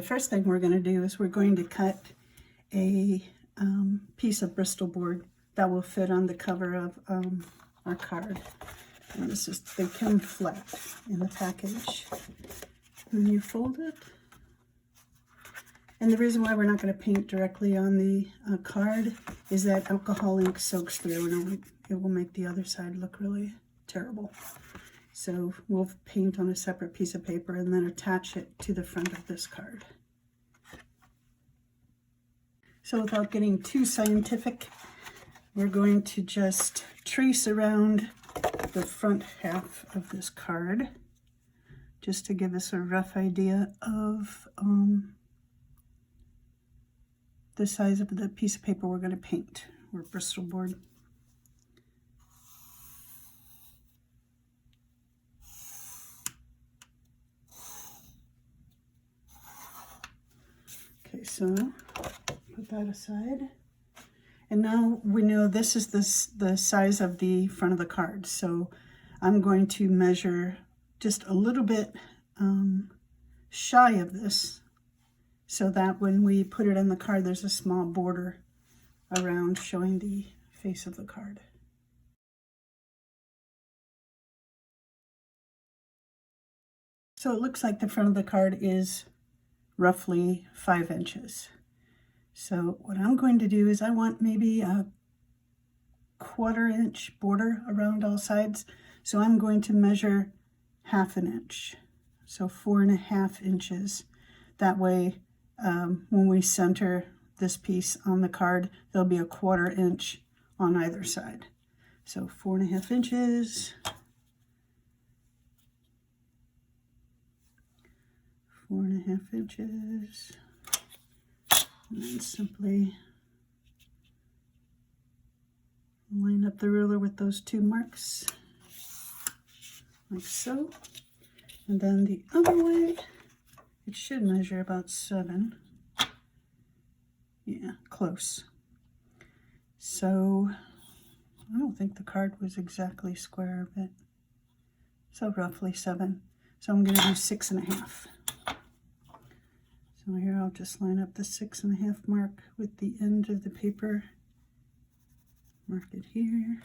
the first thing we're going to do is we're going to cut a piece of Bristol board that will fit on the cover of our card. And this is, they come flat in the package. And you fold it. And the reason why we're not going to paint directly on the card is that alcohol ink soaks through and it will make the other side look really terrible. So we'll paint on a separate piece of paper and then attach it to the front of this card. So without getting too scientific, we're going to just trace around the front half of this card just to give us a rough idea of the size of the piece of paper we're going to paint, or Bristol board. Okay, so put that aside. And now we know this is the size of the front of the card. So I'm going to measure just a little bit shy of this, so that when we put it on the card, there's a small border around showing the face of the card. So it looks like the front of the card is roughly 5 inches. So what I'm going to do is I want maybe a 1/4 inch border around all sides. So I'm going to measure 1/2 inch. So 4.5 inches. That way, when we center this piece on the card, there'll be a 1/4 inch on either side. So 4.5 inches. 4.5 inches. And then simply line up the ruler with those 2 marks, like so. And then the other way, it should measure about 7. Yeah, close. So I don't think the card was exactly square, but so roughly 7. So I'm going to do 6.5. So here I'll just line up the 6.5 mark with the end of the paper. Mark it here.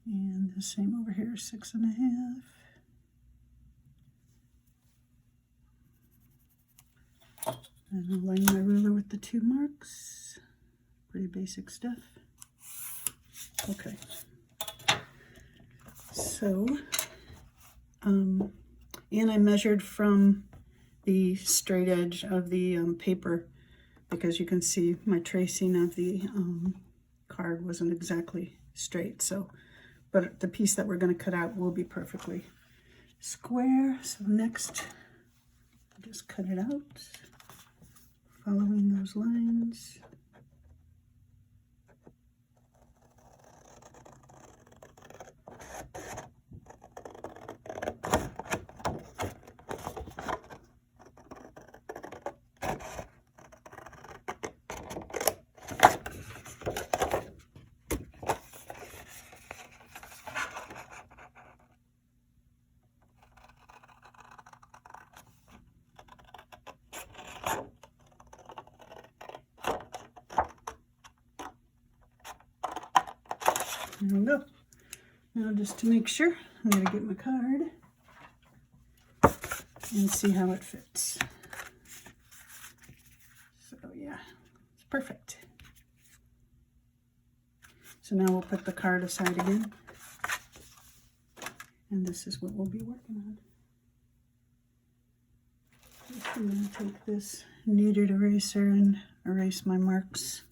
And the same over here, 6.5. And I'll line my ruler with the 2 marks. Pretty basic stuff. Okay. So, and I measured from the straight edge of the paper, because you can see my tracing of the card wasn't exactly straight. So, but the piece that we're going to cut out will be perfectly square. So next, I'll just cut it out, following those lines. There we go. Now just to make sure, I'm going to get my card and see how it fits. So yeah, it's perfect. So now we'll put the card aside again. And this is what we'll be working on. I'm going to take this kneaded eraser and erase my marks,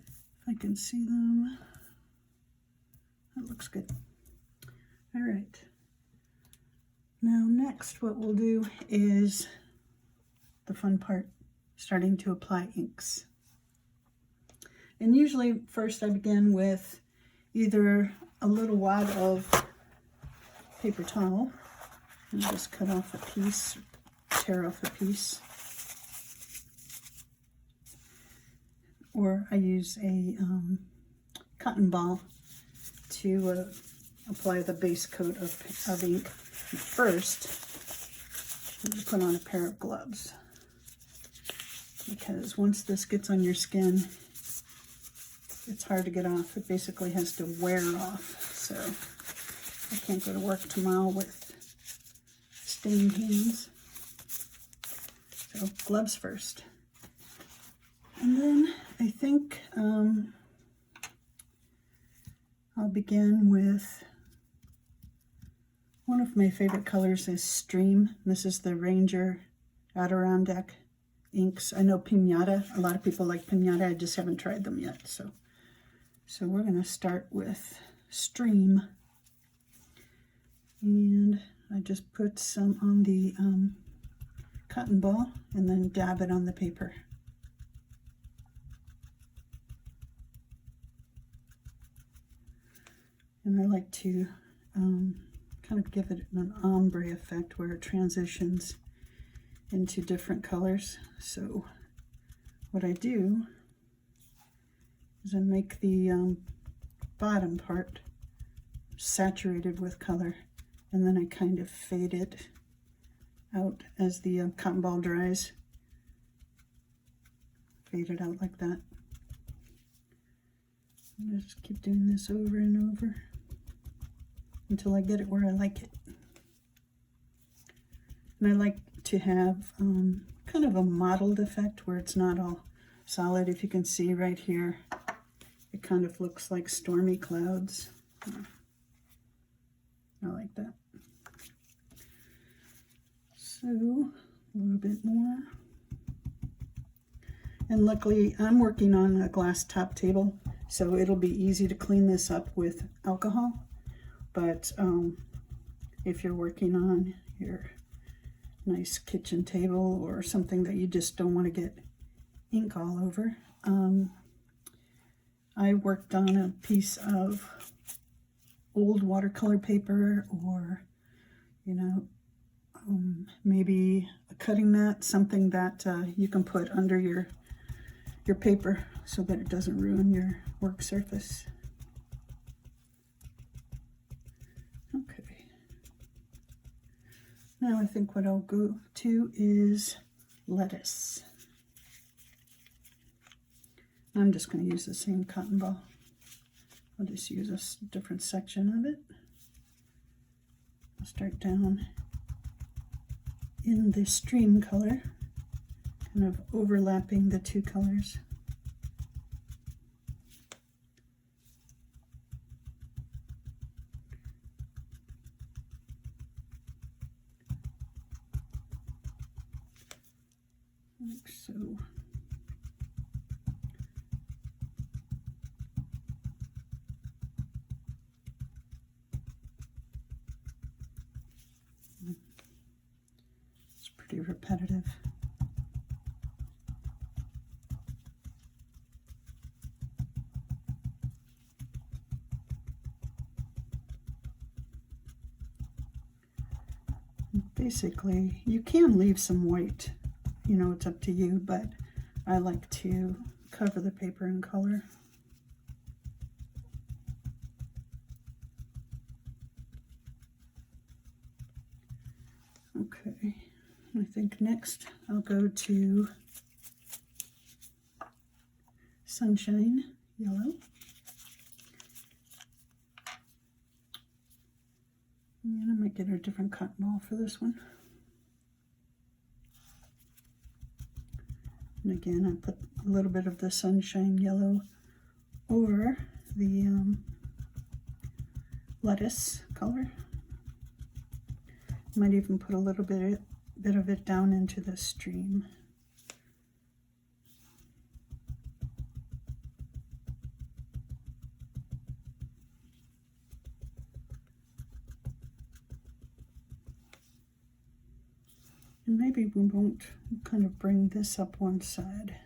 if I can see them. That looks good. All right. Now next what we'll do is the fun part, starting to apply inks. And usually first I begin with either a little wad of paper towel and just cut off a piece, tear off a piece. Or I use a cotton ball to apply the base coat of ink. First, I'm going to put on a pair of gloves. because once this gets on your skin, it's hard to get off. It basically has to wear off. So I can't go to work tomorrow with stained hands. So gloves first. And then I think I'll begin with one of my favorite colors is Stream. This is the Ranger Adirondack inks. I know Pinata. A lot of people like Pinata. I just haven't tried them yet. So we're going to start with Stream. And I just put some on the cotton ball and then dab it on the paper. And I like to kind of give it an ombre effect where it transitions into different colors. So what I do is I make the bottom part saturated with color, and then I kind of fade it out as the cotton ball dries. Fade it out like that. And just keep doing this over and over until I get it where I like it. And I like to have kind of a mottled effect where it's not all solid. If you can see right here, it kind of looks like stormy clouds. I like that. So a little bit more. And luckily I'm working on a glass top table, so it'll be easy to clean this up with alcohol. But if you're working on your nice kitchen table or something that you just don't want to get ink all over, I worked on a piece of old watercolor paper, or maybe a cutting mat, something that you can put under your paper so that it doesn't ruin your work surface. Okay. Now I think what I'll go to is lettuce. I'm just going to use the same cotton ball. I'll just use a different section of it. I'll start down in the Stream color, kind of overlapping the two colors. Like so. It's pretty repetitive. Basically, you can leave some white, it's up to you, but I like to cover the paper in color. Okay, I think next I'll go to Sunshine Yellow. And I might get a different cotton ball for this one. And again, I put a little bit of the Sunshine Yellow over the lettuce color. Might even put a little bit of it down into the Stream. And maybe we won't kind of bring this up one side.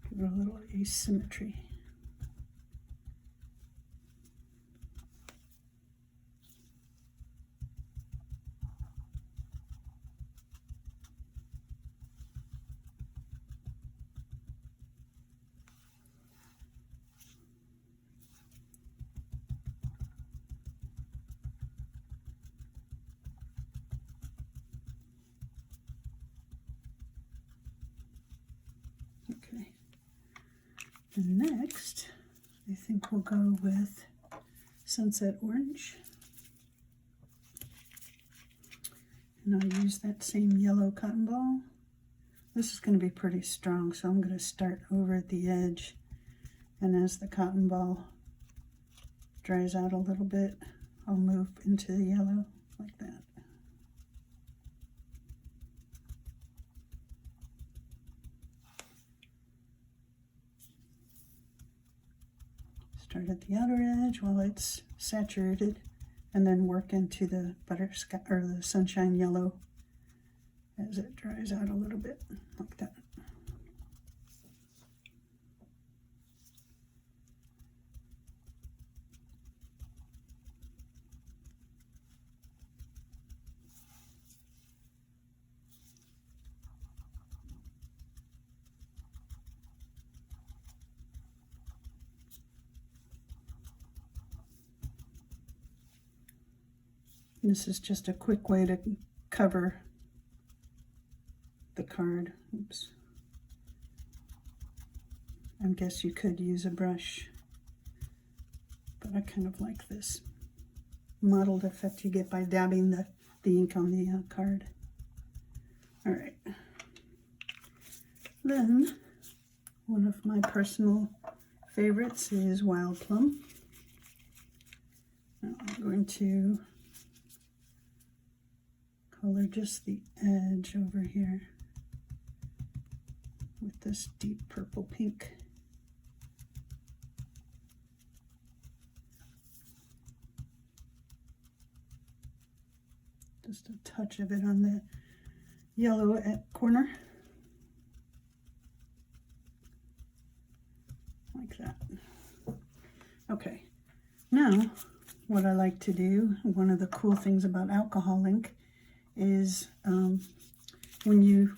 Give it a little asymmetry. And next, I think we'll go with Sunset Orange. And I'll use that same yellow cotton ball. This is going to be pretty strong, so I'm going to start over at the edge. And as the cotton ball dries out a little bit, I'll move into the yellow like that. Start at the outer edge while it's saturated, and then work into the butterscotch or the sunshine yellow as it dries out a little bit, like that. This is just a quick way to cover the card. Oops. I guess you could use a brush, but I kind of like this mottled effect you get by dabbing the ink on the card. All right. Then, one of my personal favorites is Wild Plum. Now I'm going to color just the edge over here with this deep purple pink. Just a touch of it on the yellow corner. Like that. Okay, now what I like to do, one of the cool things about alcohol ink is when you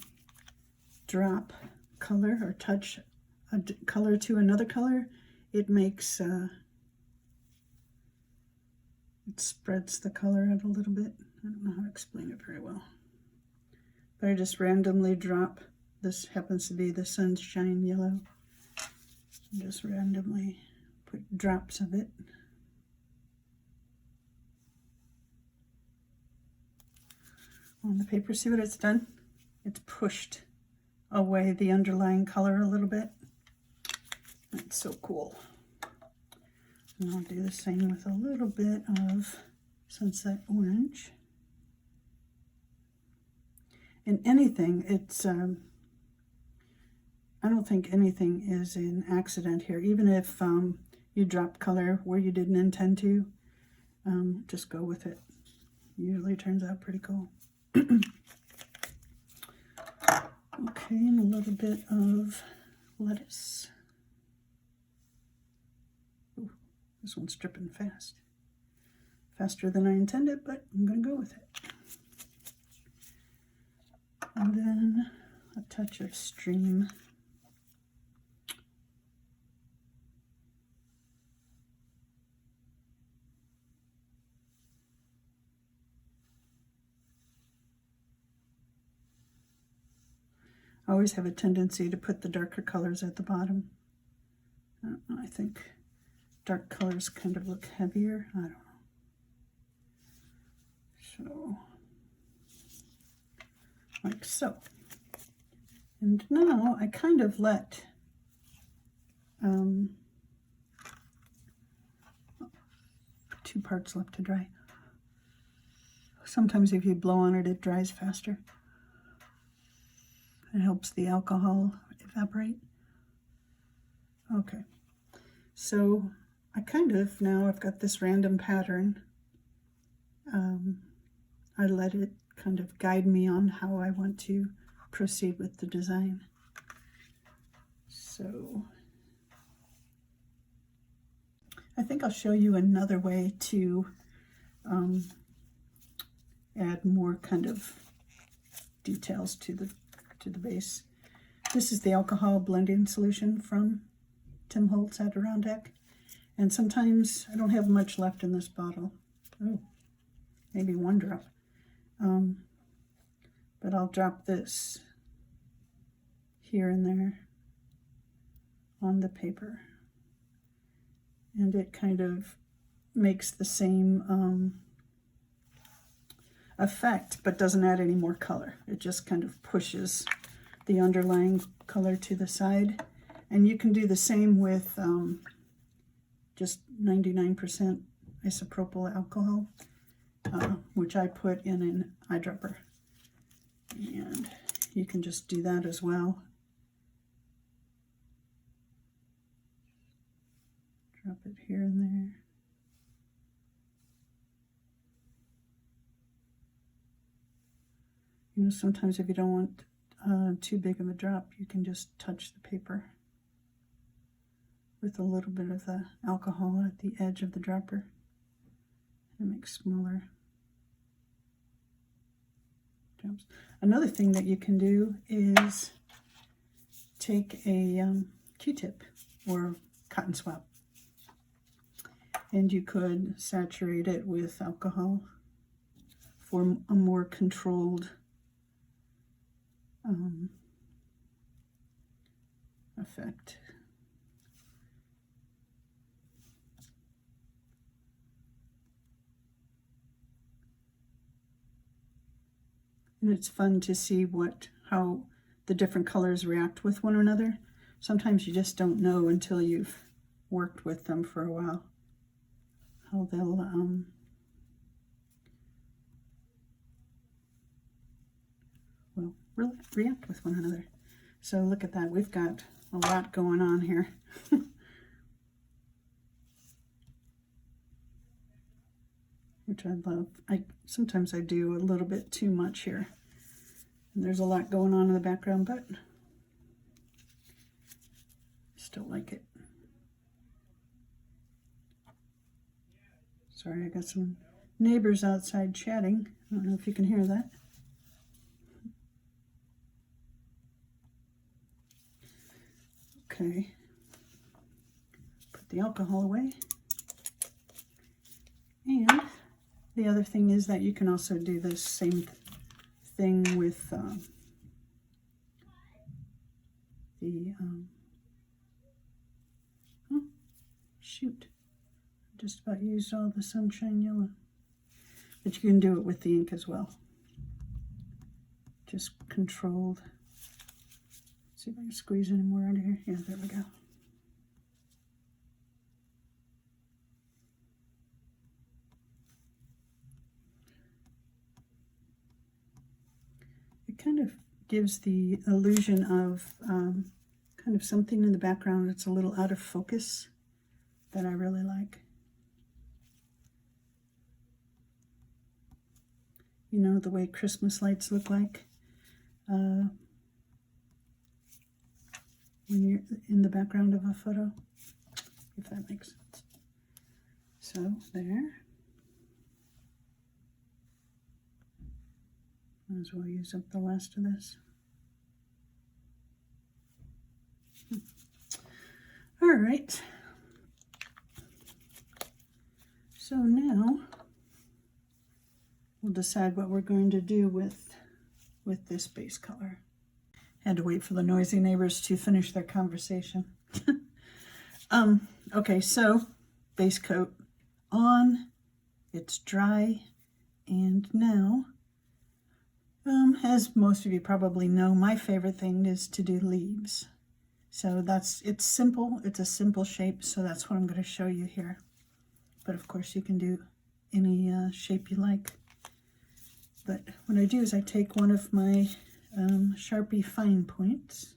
drop color or touch a color to another color, it makes it spreads the color out a little bit. I don't know how to explain it very well, but I just randomly drop. This happens to be the sunshine yellow. Just randomly put drops of it. On the paper, see what it's done? It's pushed away the underlying color a little bit. That's so cool. And I'll do the same with a little bit of Sunset Orange. In anything, it's, I don't think anything is an accident here. Even if you drop color where you didn't intend to, just go with it. Usually turns out pretty cool. Okay, and a little bit of lettuce. Ooh, this one's dripping fast. Faster than I intended, but I'm going to go with it. And then a touch of stream. I always have a tendency to put the darker colors at the bottom. I think dark colors kind of look heavier. I don't know. So, like so. And now I kind of let two parts left to dry. Sometimes if you blow on it, it dries faster. It helps the alcohol evaporate. Okay, so I kind of, now I've got this random pattern. I let it kind of guide me on how I want to proceed with the design. So I think I'll show you another way to add more kind of details to the base. This is the alcohol blending solution from Tim Holtz Adirondack, and sometimes I don't have much left in this bottle. Oh, maybe one drop. But I'll drop this here and there on the paper. And it kind of makes the same effect, but doesn't add any more color. It just kind of pushes the underlying color to the side. And you can do the same with just 99% isopropyl alcohol, which I put in an eyedropper. And you can just do that as well. Drop it here and there. You know, sometimes if you don't want too big of a drop, you can just touch the paper with a little bit of the alcohol at the edge of the dropper. It makes smaller drops. Another thing that you can do is take a Q-tip or cotton swab, and you could saturate it with alcohol for a more controlled effect. And it's fun to see how the different colors react with one another. Sometimes you just don't know until you've worked with them for a while how they'll really react with one another. So look at that, we've got a lot going on here. Which I love. Sometimes I do a little bit too much here. And there's a lot going on in the background, but I still like it. Sorry, I got some neighbors outside chatting. I don't know if you can hear that. Okay. Put the alcohol away. And the other thing is that you can also do the same thing with oh, shoot. Just about used all the sunshine yellow. But you can do it with the ink as well. Just controlled. Let's see if I can squeeze any more out of here. Yeah, there we go. It kind of gives the illusion of kind of something in the background that's a little out of focus that I really like. You know, the way Christmas lights look like when you're in the background of a photo, if that makes sense. So there. Might as well use up the last of this. All right. So now we'll decide what we're going to do with this base color. Had to wait for the noisy neighbors to finish their conversation. Okay, so base coat on, it's dry, and now, as most of you probably know, my favorite thing is to do leaves. So it's simple, it's a simple shape, so that's what I'm going to show you here. But of course you can do any shape you like. But what I do is I take one of my Sharpie fine points,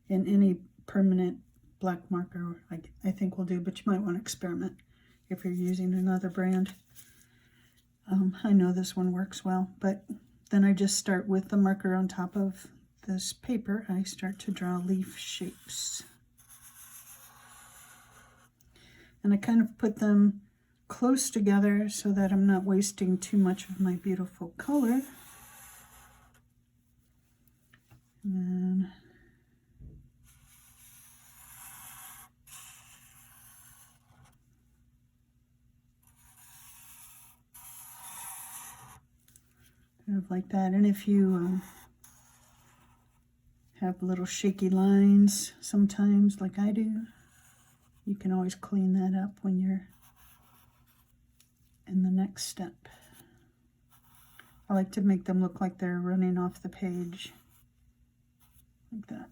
and any permanent black marker I think will do, but you might want to experiment if you're using another brand. I know this one works well, but then I just start with the marker on top of this paper. I start to draw leaf shapes. And I kind of put them close together so that I'm not wasting too much of my beautiful color. And then kind of like that. And if you have little shaky lines sometimes, like I do, you can always clean that up when you're in the next step. I like to make them look like they're running off the page, like that.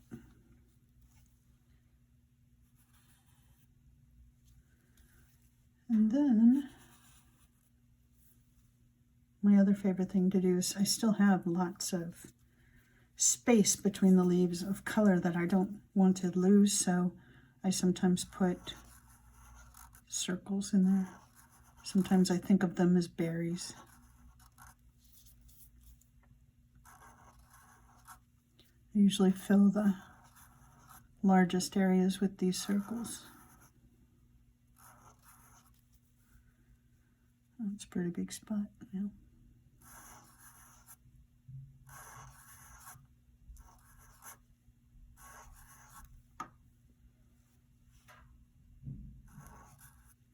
And then my other favorite thing to do is I still have lots of space between the leaves of color that I don't want to lose, so I sometimes put circles in there. Sometimes I think of them as berries. I usually fill the largest areas with these circles. That's a pretty big spot now.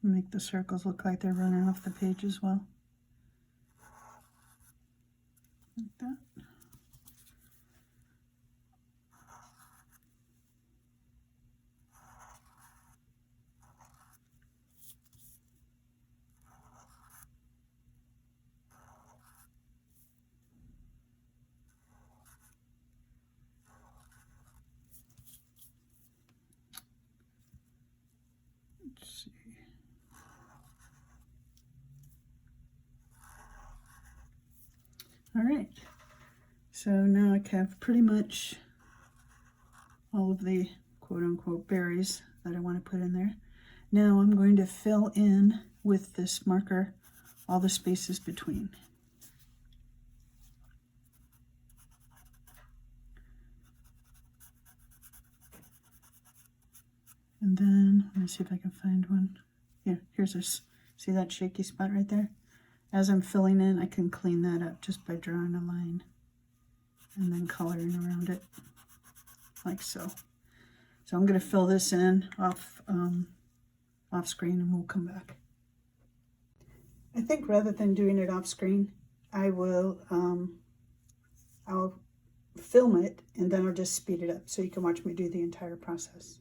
Make the circles look like they're running off the page as well. Like that. Let's see. All right, so now I have pretty much all of the quote-unquote berries that I want to put in there. Now I'm going to fill in with this marker all the spaces between. And then, let me see if I can find one. Yeah, here's this. See that shaky spot right there? As I'm filling in, I can clean that up just by drawing a line and then coloring around it, like so. So I'm going to fill this in off screen and we'll come back. I think rather than doing it off screen, I will, I'll film it and then I'll just speed it up so you can watch me do the entire process.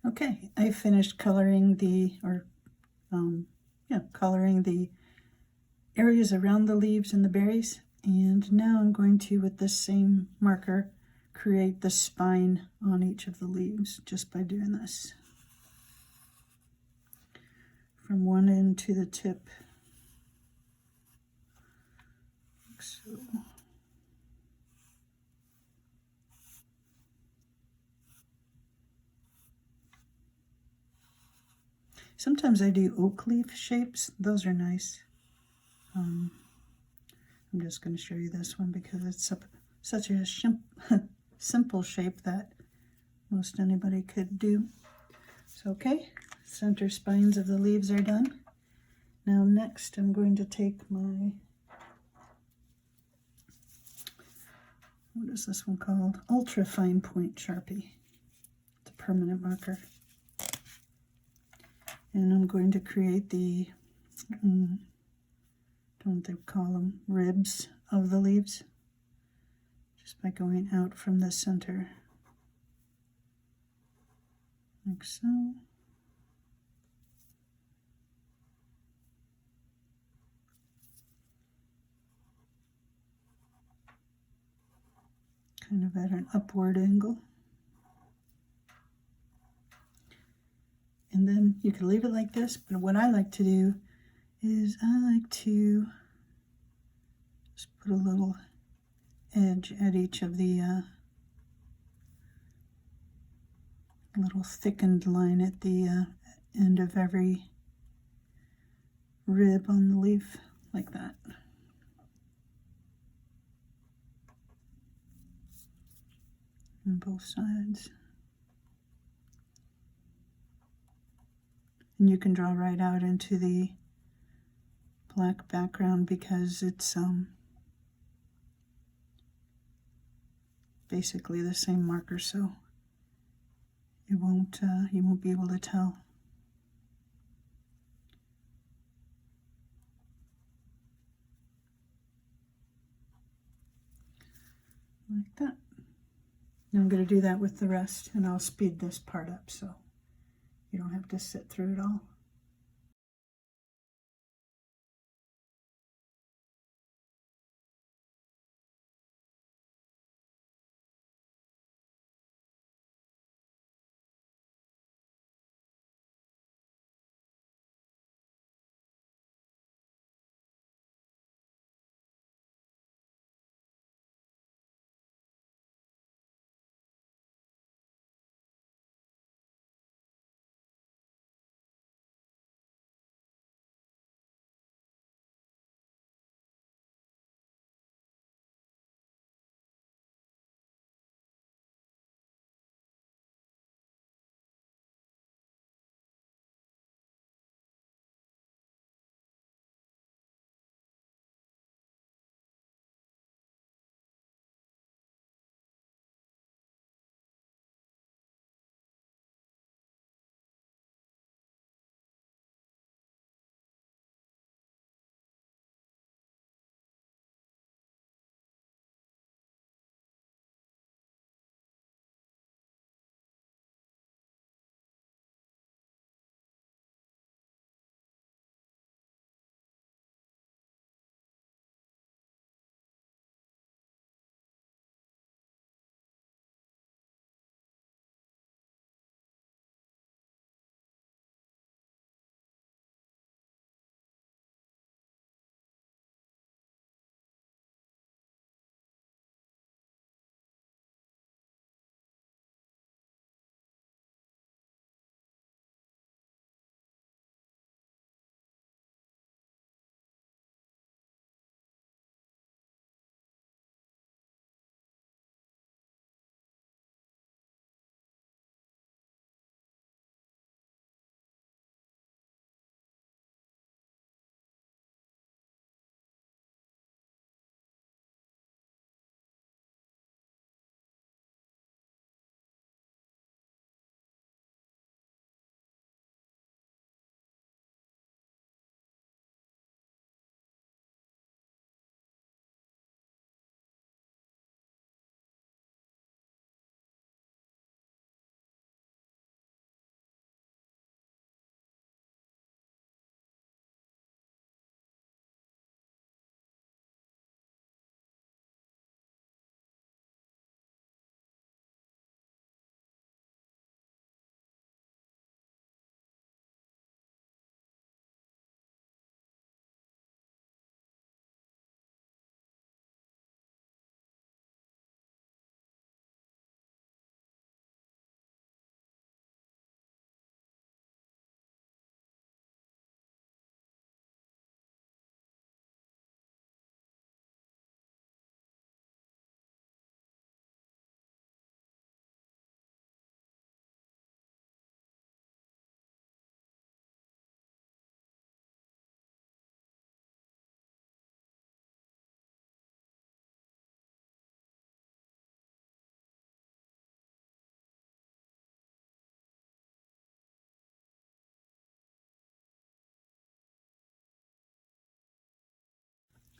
Okay, I finished coloring coloring the areas around the leaves and the berries, and now I'm going to, with this same marker, create the spine on each of the leaves just by doing this. From one end to the tip. Like so. Sometimes I do oak leaf shapes. Those are nice. I'm just going to show you this one because it's such a simple shape that most anybody could do. So, okay, center spines of the leaves are done. Now next I'm going to take my, what is this one called? Ultra fine point Sharpie. It's a permanent marker. And I'm going to create the, don't they call them, ribs of the leaves, just by going out from the center, like so. Kind of at an upward angle. And then you can leave it like this, but what I like to do is I like to just put a little edge at each of the little thickened line at the end of every rib on the leaf, like that. On both sides. And you can draw right out into the black background because it's basically the same marker, so it won't you won't be able to tell. Like that. Now I'm going to do that with the rest, and I'll speed this part up so you don't have to sit through it all.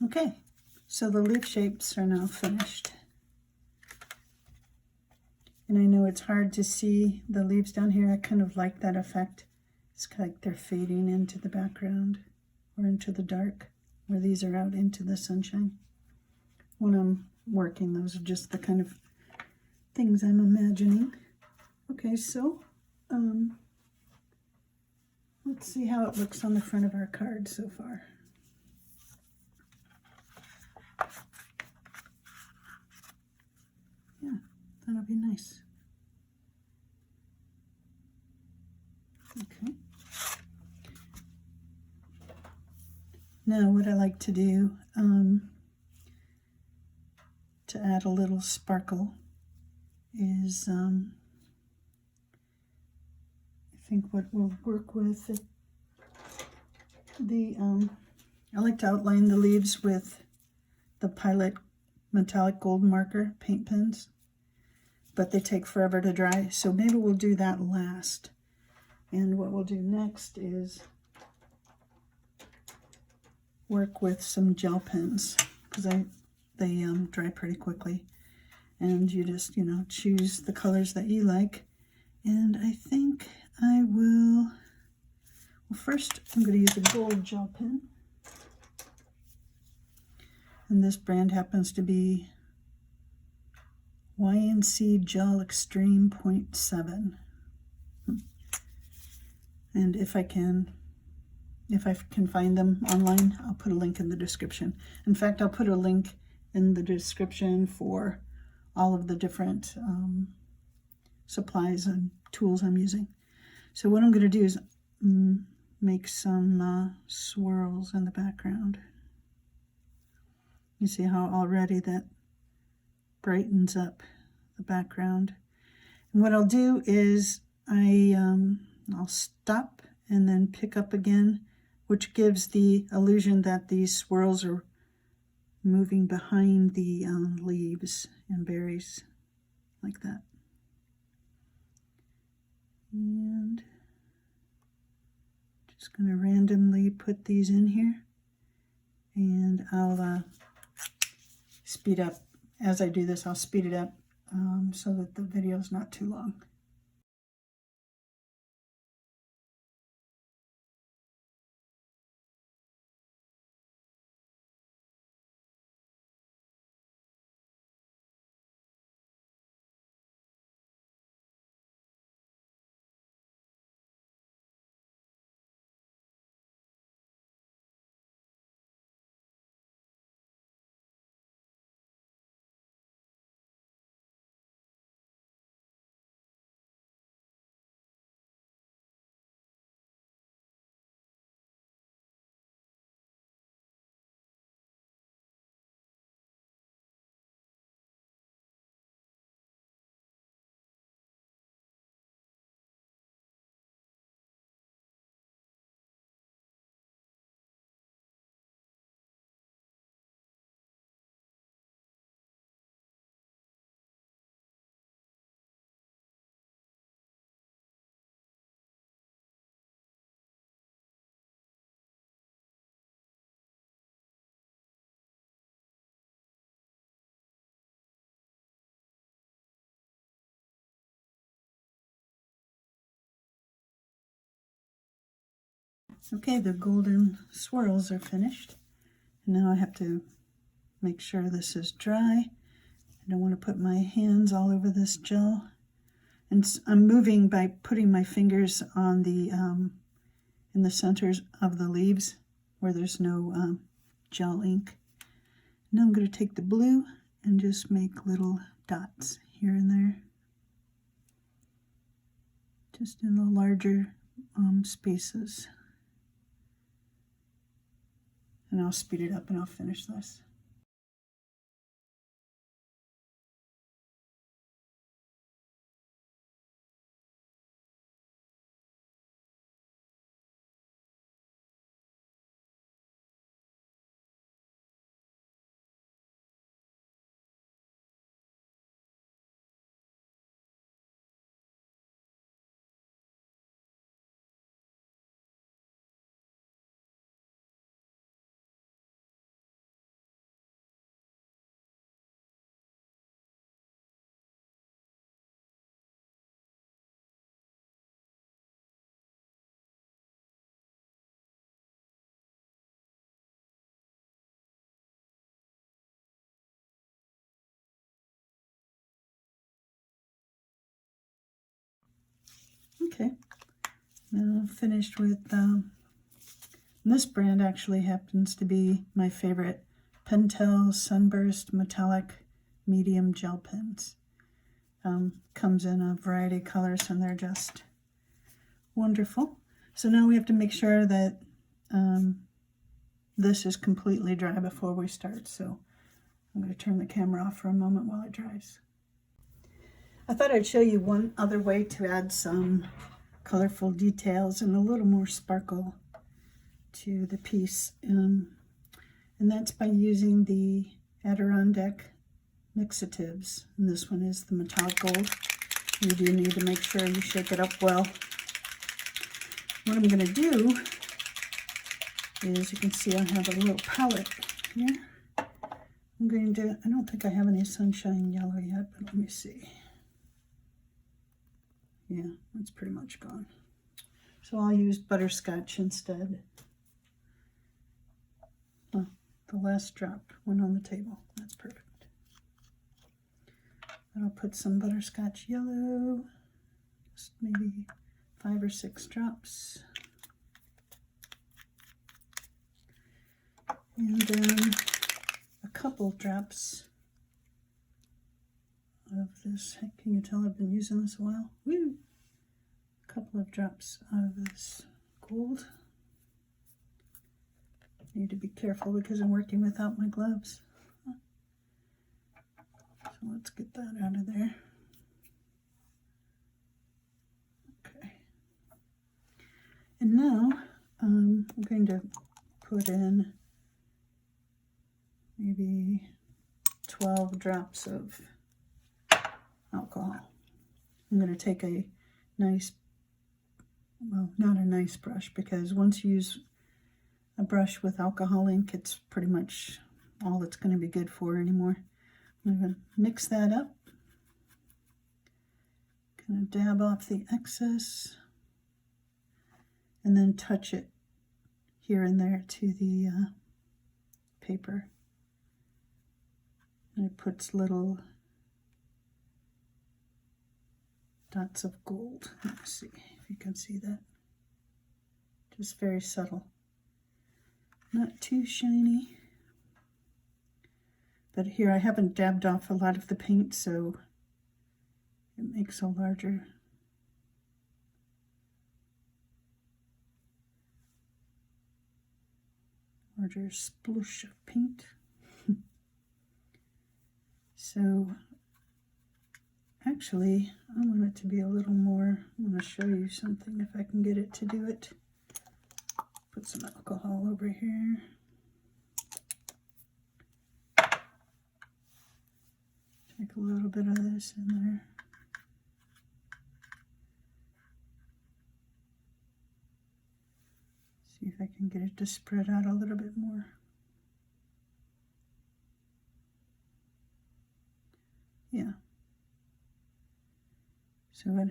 Okay, so the leaf shapes are now finished. And I know it's hard to see the leaves down here. I kind of like that effect. It's kind of like they're fading into the background or into the dark, where these are out into the sunshine. When I'm working, those are just the kind of things I'm imagining. Okay, so let's see how it looks on the front of our card so far. Yeah, that'll be nice. Okay. Now what I like to do to add a little sparkle is I think what will work with I like to outline the leaves with the Pilot metallic gold marker paint pens, but they take forever to dry, so maybe we'll do that last. And what we'll do next is work with some gel pens, because they dry pretty quickly, and you just choose the colors that you like. And I think I will, well, first I'm going to use a gold gel pen, and this brand happens to be YNC Gel Extreme 0.7. And if I can find them online, I'll put a link in the description. In fact, I'll put a link in the description for all of the different supplies and tools I'm using. So what I'm going to do is make some swirls in the background. You see how already that brightens up the background. And what I'll do is I'll stop and then pick up again, which gives the illusion that these swirls are moving behind the leaves and berries, like that. And just going to randomly put these in here, and I'll speed up. As I do this, I'll speed it up so that the video is not too long. Okay, the golden swirls are finished. Now I have to make sure this is dry. I don't want to put my hands all over this gel. And I'm moving by putting my fingers on the in the centers of the leaves where there's no gel ink. Now I'm going to take the blue and just make little dots here and there, just in the larger spaces. And I'll speed it up and I'll finish this. Okay, now finished with, this brand actually happens to be my favorite, Pentel Sunburst Metallic Medium Gel Pens. Comes in a variety of colors and they're just wonderful. So now we have to make sure that this is completely dry before we start. So I'm going to turn the camera off for a moment while it dries. I thought I'd show you one other way to add some colorful details and a little more sparkle to the piece. And that's by using the Adirondack mixatives. And this one is the metallic gold. You do need to make sure you shake it up well. What I'm going to do is, you can see I have a little palette here. I'm going to, I don't think I have any sunshine yellow yet, but let me see. Yeah, it's pretty much gone. So I'll use butterscotch instead. Oh, the last drop went on the table. That's perfect. I'll put some butterscotch yellow, just maybe 5 or 6 drops. And then a couple drops of this. Can you tell I've been using this a while? Woo! A couple of drops of this gold. Need to be careful because I'm working without my gloves. So let's get that out of there. Okay. And now I'm going to put in maybe 12 drops of alcohol. I'm going to take a nice, well, not a nice brush, because once you use a brush with alcohol ink, it's pretty much all it's going to be good for anymore. I'm going to mix that up. Kind of dab off the excess and then touch it here and there to the paper. And it puts little dots of gold. Let's see if you can see that. Just very subtle. Not too shiny. But here I haven't dabbed off a lot of the paint, so it makes a larger sploosh of paint. So actually, I want it to be a little more, I'm going to show you something if I can get it to do it. Put some alcohol over here. Take a little bit of this in there. See if I can get it to spread out a little bit more. Yeah. So I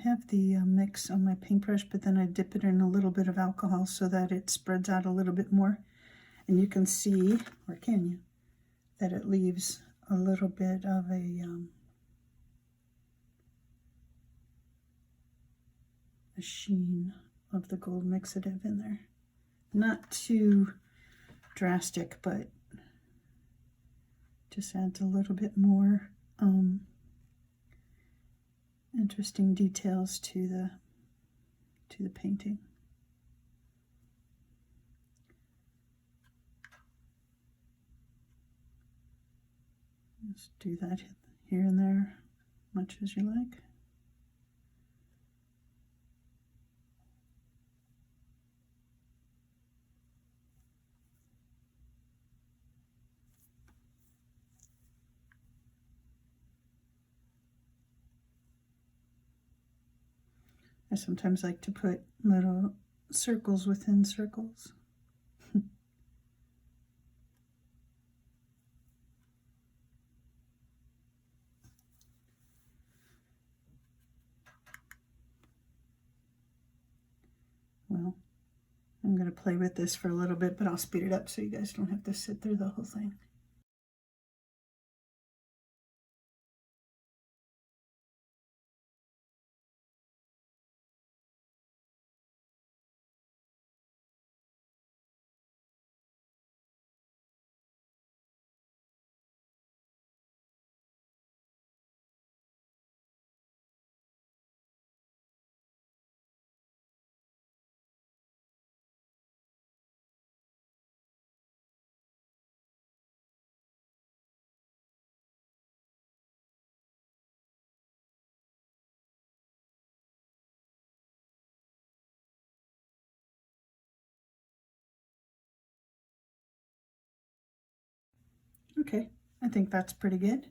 have the mix on my paintbrush, but then I dip it in a little bit of alcohol so that it spreads out a little bit more. And you can see, or can you, that it leaves a little bit of a sheen of the gold mixative in there. Not too drastic, but just adds a little bit more interesting details to the painting. Just do that here and there, much as you like. I sometimes like to put little circles within circles. Well, I'm going to play with this for a little bit, but I'll speed it up so you guys don't have to sit through the whole thing. Okay, I think that's pretty good.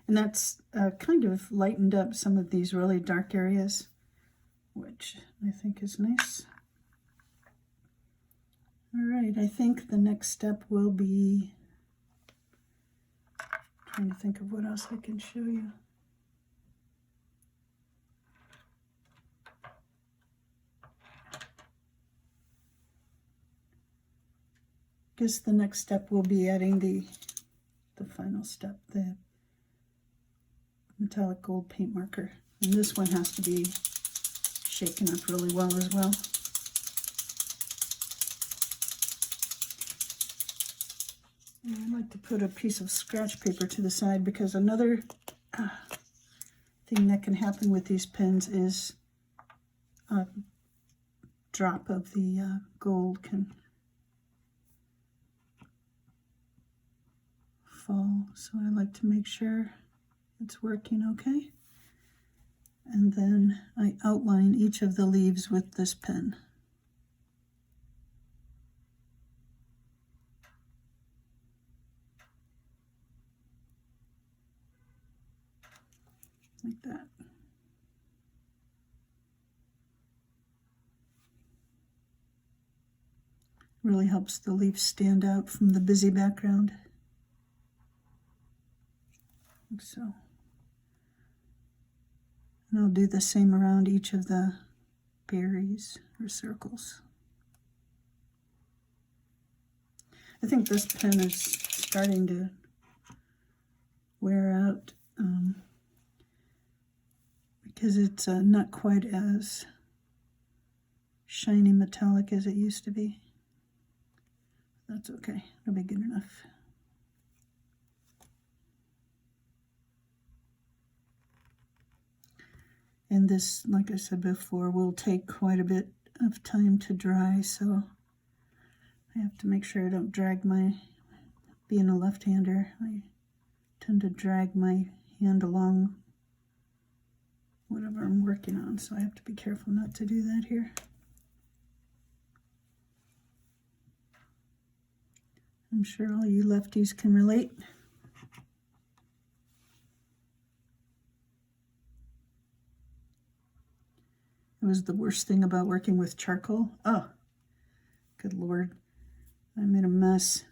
And that's kind of lightened up some of these really dark areas, which I think is nice. All right, I think the next step will be trying to think of what else I can show you. I guess the next step will be adding the final step, the metallic gold paint marker. And this one has to be shaken up really well as well. And I like to put a piece of scratch paper to the side because another thing that can happen with these pens is a drop of the gold can fall. So I like to make sure it's working okay. And then I outline each of the leaves with this pen. Like that. Really helps the leaf stand out from the busy background. Like so. And I'll do the same around each of the berries or circles. I think this pen is starting to wear out because it's not quite as shiny metallic as it used to be. That's okay, it'll be good enough. And this, like I said before, will take quite a bit of time to dry, so I have to make sure I don't drag being a left-hander, I tend to drag my hand along whatever I'm working on, so I have to be careful not to do that here. I'm sure all you lefties can relate. It was the worst thing about working with charcoal. Oh, good Lord. I made a mess.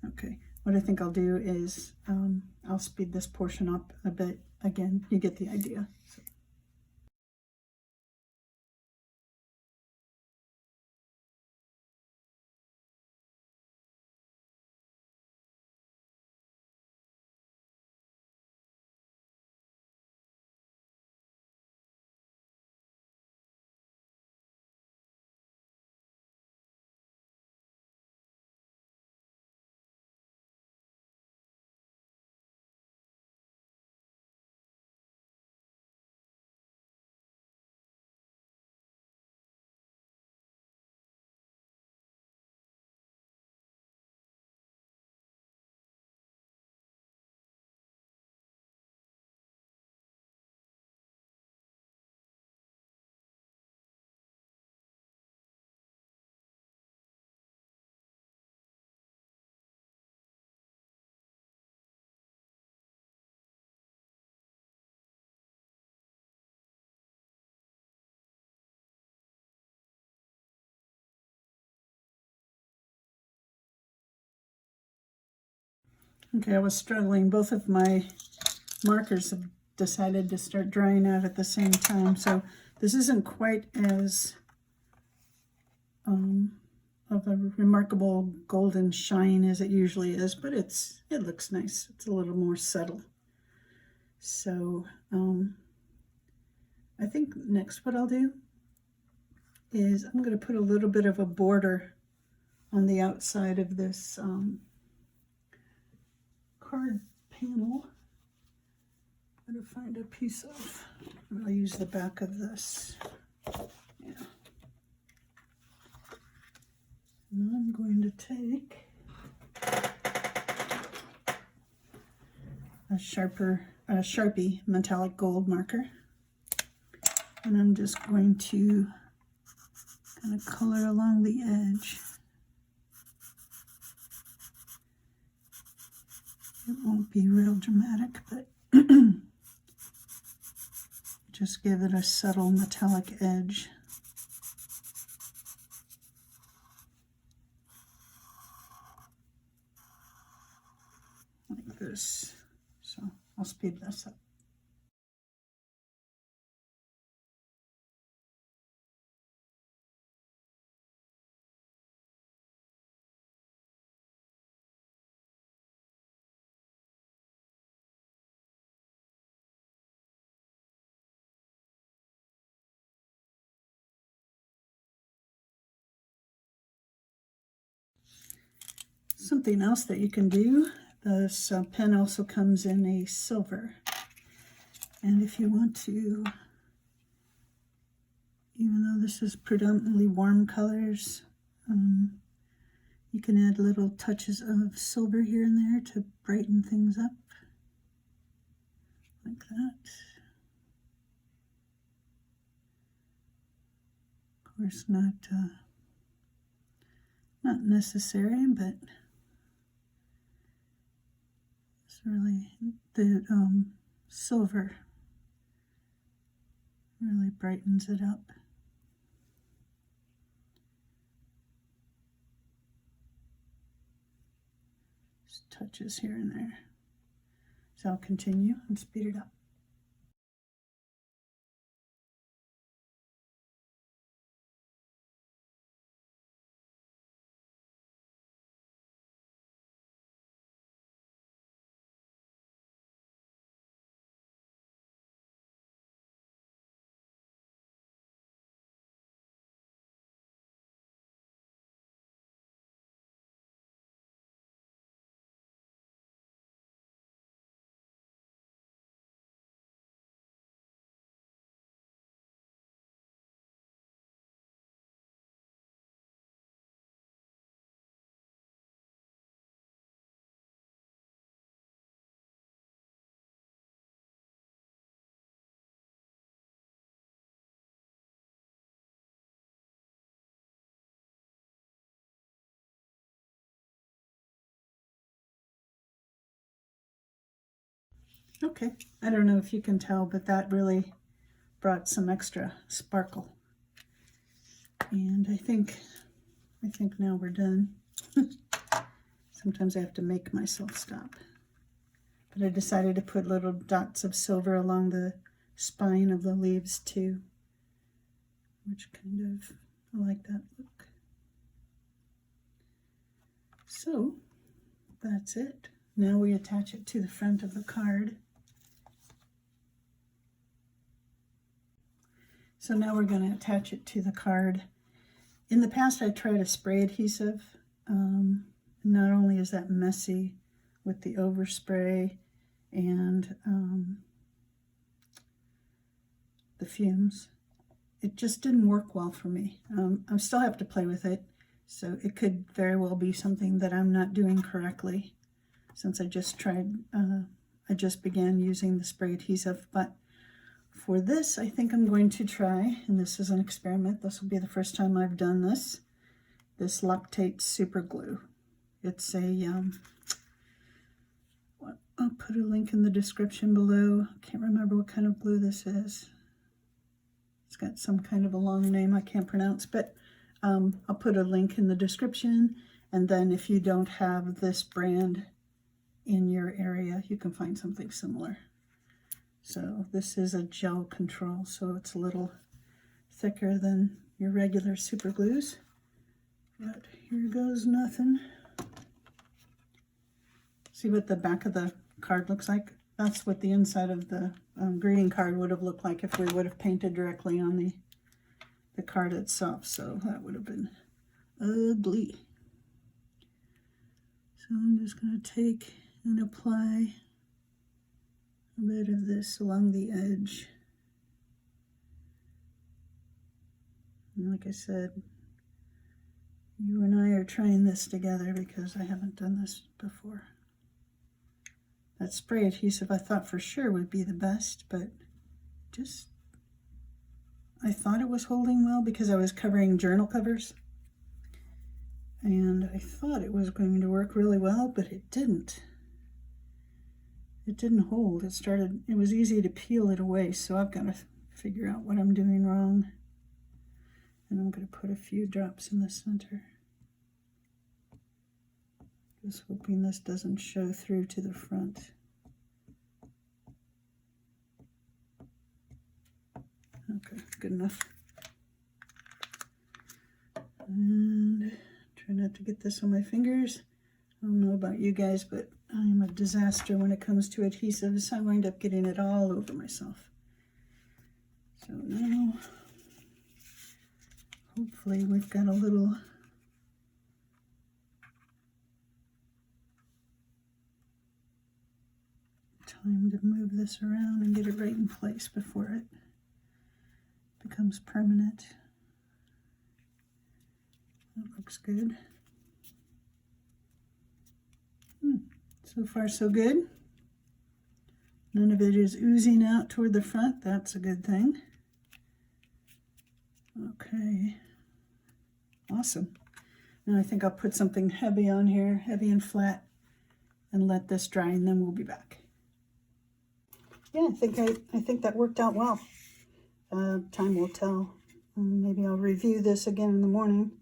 Okay, what I think I'll do is I'll speed this portion up a bit. Again, you get the idea. So. Okay, I was struggling. Both of my markers have decided to start drying out at the same time, so this isn't quite as of a remarkable golden shine as it usually is, but it looks nice. It's a little more subtle. So I think next what I'll do is I'm going to put a little bit of a border on the outside of this card panel. I'm going to find a piece of, I'll use the back of this. Yeah. And I'm going to take a Sharpie metallic gold marker. And I'm just going to kind of color along the edge. It won't be real dramatic, but just give it a subtle metallic edge. Like this. So I'll speed this up. Something else that you can do, this pen also comes in a silver. And if you want to, even though this is predominantly warm colors, you can add little touches of silver here and there to brighten things up, like that. Of course, not necessary, but it's really the silver really brightens it up. Just touches here and there. So I'll continue and speed it up. Okay, I don't know if you can tell, but that really brought some extra sparkle. And I think now we're done. Sometimes I have to make myself stop. But I decided to put little dots of silver along the spine of the leaves too, which kind of, I like that look. So that's it. Now we attach it to the front of the card. So now we're going to attach it to the card. In the past, I tried a spray adhesive. Not only is that messy with the overspray and the fumes, it just didn't work well for me. I still have to play with it, so it could very well be something that I'm not doing correctly, since I just began using the spray adhesive. But for this, I think I'm going to try, and this is an experiment, this will be the first time I've done this Lactate super glue. It's a, I'll put a link in the description below. I can't remember what kind of glue this is. It's got some kind of a long name I can't pronounce, but I'll put a link in the description, and then if you don't have this brand in your area, you can find something similar. So this is a gel control, so it's a little thicker than your regular super glues. But here goes nothing. See what the back of the card looks like? That's what the inside of the greeting card would have looked like if we would have painted directly on the card itself. So that would have been ugly. So I'm just going to take and apply a bit of this along the edge. And like I said, you and I are trying this together because I haven't done this before. That spray adhesive I thought for sure would be the best, but just I thought it was holding well because I was covering journal covers. And I thought it was going to work really well, but it didn't. It didn't hold. It was easy to peel it away, so I've got to figure out what I'm doing wrong. And I'm going to put a few drops in the center. Just hoping this doesn't show through to the front. Okay, good enough. And try not to get this on my fingers. I don't know about you guys, but I'm a disaster when it comes to adhesives. I wind up getting it all over myself. So now, hopefully we've got a little time to move this around and get it right in place before it becomes permanent. That looks good. So far so good. None of it is oozing out toward the front. That's a good thing. Okay. Awesome. Now I think I'll put something heavy on here, heavy and flat, and let this dry, and then we'll be back. Yeah, I think that worked out well. Time will tell. Maybe I'll review this again in the morning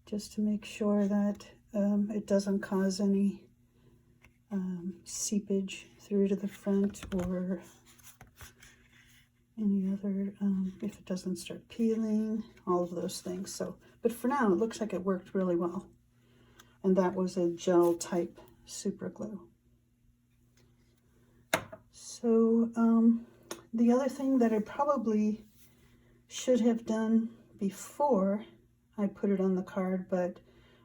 just to make sure that it doesn't cause any seepage through to the front, or any other, if it doesn't start peeling, all of those things. So, but for now, it looks like it worked really well. And that was a gel type super glue. So the other thing that I probably should have done before I put it on the card, but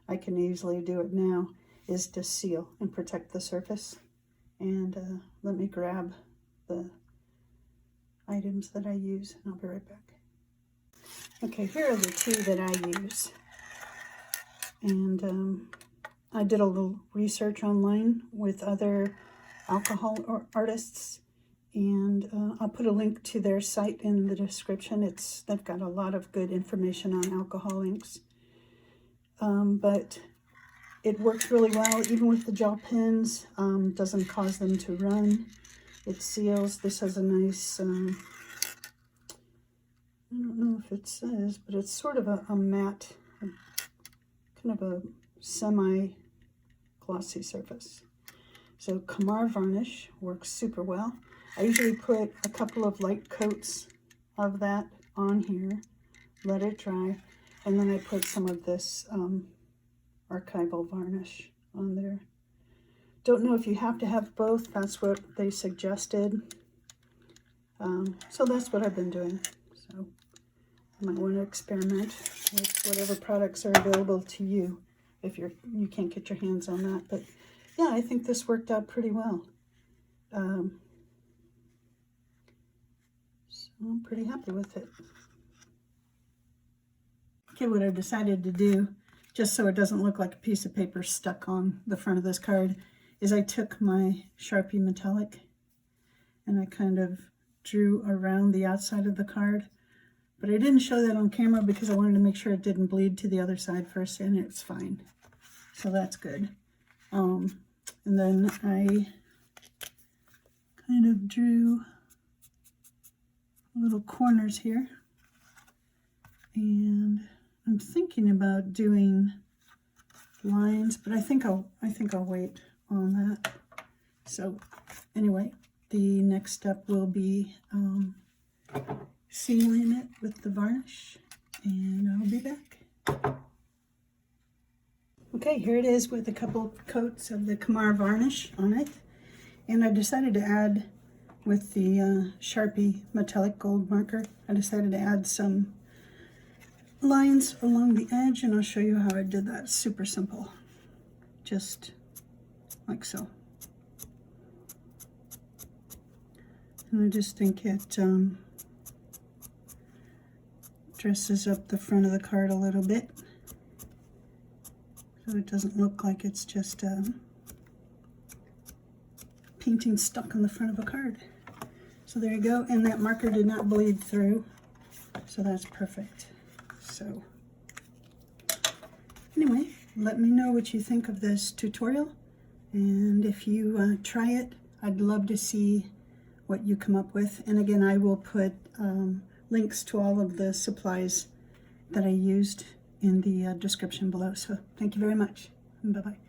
I can easily do it now, is to seal and protect the surface. And let me grab the items that I use, and I'll be right back. Okay, here are the two that I use. And I did a little research online with other alcohol artists, and I'll put a link to their site in the description. They've got a lot of good information on alcohol inks. But it works really well, even with the gel pens. Doesn't cause them to run. It seals. This has a nice, I don't know if it says, but it's sort of a matte, kind of a semi-glossy surface. So Kamar varnish works super well. I usually put a couple of light coats of that on here, let it dry, and then I put some of this archival varnish on there. Don't know if you have to have both. That's what they suggested. So that's what I've been doing. So you might want to experiment with whatever products are available to you if you can't get your hands on that. But yeah, I think this worked out pretty well. So I'm pretty happy with it. Okay, what I decided to do, just so it doesn't look like a piece of paper stuck on the front of this card, is I took my Sharpie metallic and I kind of drew around the outside of the card. But I didn't show that on camera because I wanted to make sure it didn't bleed to the other side first, and it's fine. So that's good. And then I kind of drew little corners here. And I'm thinking about doing lines, but I think I'll wait on that. So anyway, the next step will be sealing it with the varnish, and I'll be back. Okay, here it is with a couple of coats of the Kamar varnish on it, and I decided to add, with the Sharpie metallic gold marker, I decided to add some lines along the edge, and I'll show you how I did that. It's super simple, just like so. And I just think it dresses up the front of the card a little bit, so it doesn't look like it's just painting stuck on the front of a card. So there you go, and that marker did not bleed through, So that's perfect. So anyway, let me know what you think of this tutorial. And if you try it, I'd love to see what you come up with. And again, I will put links to all of the supplies that I used in the description below. So thank you very much. Bye-bye.